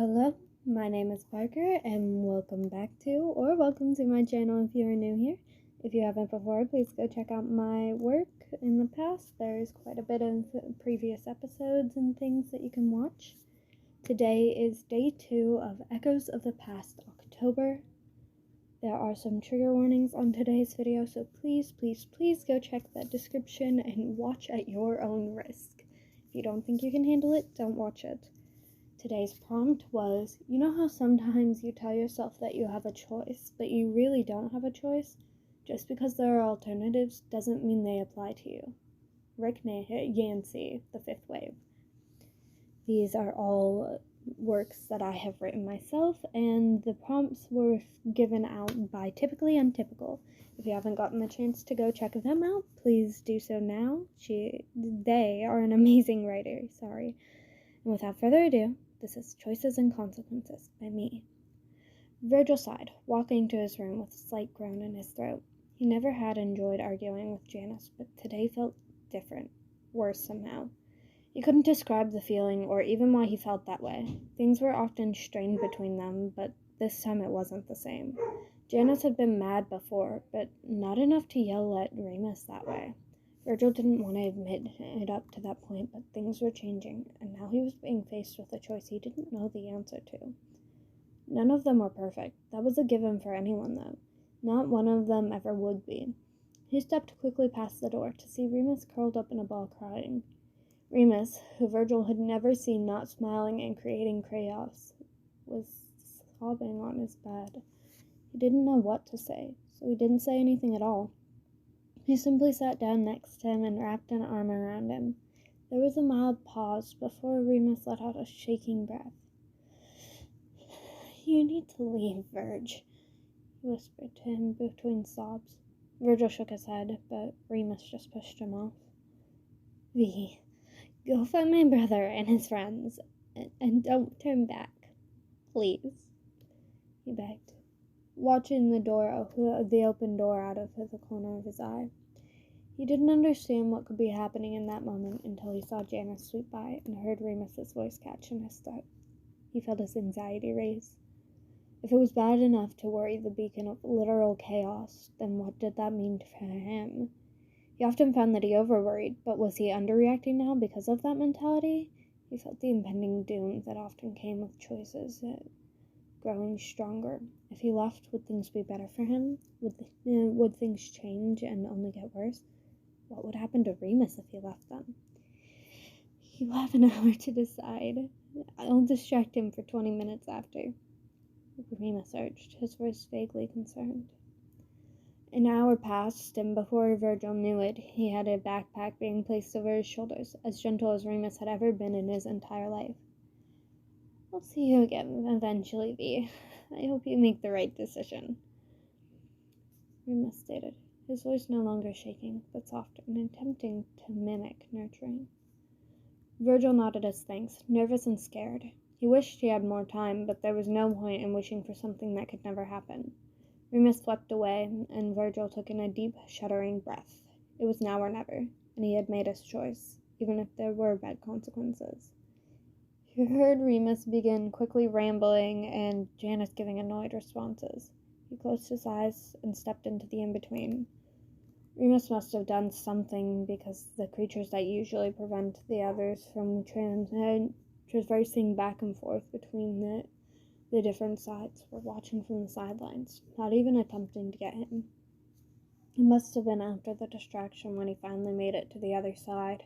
Hello, my name is Parker and welcome to my channel if you are new here. If you haven't before, please go check out my work in the past. There's quite a bit of previous episodes and things that you can watch. Today is day 2 of Echoes of the Past October. There are some trigger warnings on today's video, so please go check that description and watch at your own risk. If you don't think you can handle it, don't watch it. Today's prompt was, you know how sometimes you tell yourself that you have a choice, but you really don't have a choice? Just because there are alternatives doesn't mean they apply to you. Rick Yancey, The Fifth Wave. These are all works that I have written myself, and the prompts were given out by Typically Untypical. If you haven't gotten the chance to go check them out, please do so now. They are an amazing writer, sorry. And without further ado, this is Choices and Consequences by me. Virgil sighed, walking to his room with a slight groan in his throat. He never had enjoyed arguing with Janus, but today felt different, worse somehow. He couldn't describe the feeling or even why he felt that way. Things were often strained between them, but this time it wasn't the same. Janus had been mad before, but not enough to yell at Remus that way. Virgil didn't want to admit it up to that point, but things were changing, and now he was being faced with a choice he didn't know the answer to. None of them were perfect. That was a given for anyone, though. Not one of them ever would be. He stepped quickly past the door to see Remus curled up in a ball crying. Remus, who Virgil had never seen not smiling and creating chaos, was sobbing on his bed. He didn't know what to say, so he didn't say anything at all. He simply sat down next to him and wrapped an arm around him. There was a mild pause before Remus let out a shaking breath. "You need to leave, Virg," he whispered to him between sobs. Virgil shook his head, but Remus just pushed him off. "V, go find my brother and his friends, and don't turn back, please," he begged, watching the open door out of the corner of his eye. He didn't understand what could be happening in that moment until he saw Janus sweep by and heard Remus's voice catch in his throat. He felt his anxiety raise. If it was bad enough to worry the beacon of literal chaos, then what did that mean for him? He often found that he overworried, but was he underreacting now because of that mentality? He felt the impending doom that often came with choices growing stronger. If he left, would things be better for him? Would things change and only get worse? What would happen to Remus if he left them? "You have an hour to decide. I'll distract him for 20 minutes after," Remus urged, his voice vaguely concerned. An hour passed, and before Virgil knew it, he had a backpack being placed over his shoulders, as gentle as Remus had ever been in his entire life. "I'll see you again eventually, V. I hope you make the right decision," Remus stated, his voice no longer shaking, but softer and attempting to mimic nurturing. Virgil nodded his thanks, nervous and scared. He wished he had more time, but there was no point in wishing for something that could never happen. Remus swept away, and Virgil took in a deep, shuddering breath. It was now or never, and he had made his choice, even if there were bad consequences. He heard Remus begin quickly rambling and Janus giving annoyed responses. He closed his eyes and stepped into the in-between. Remus must have done something because the creatures that usually prevent the others from traversing back and forth between the different sides were watching from the sidelines, not even attempting to get him. It must have been after the distraction when he finally made it to the other side,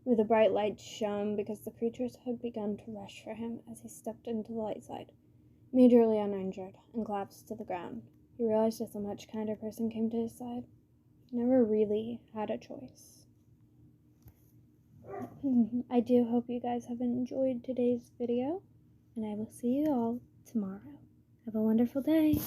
where the bright lights shone, because the creatures had begun to rush for him as he stepped into the light side, majorly uninjured, and collapsed to the ground. He realized as a much kinder person came to his side. He never really had a choice. I do hope you guys have enjoyed today's video, and I will see you all tomorrow. Have a wonderful day.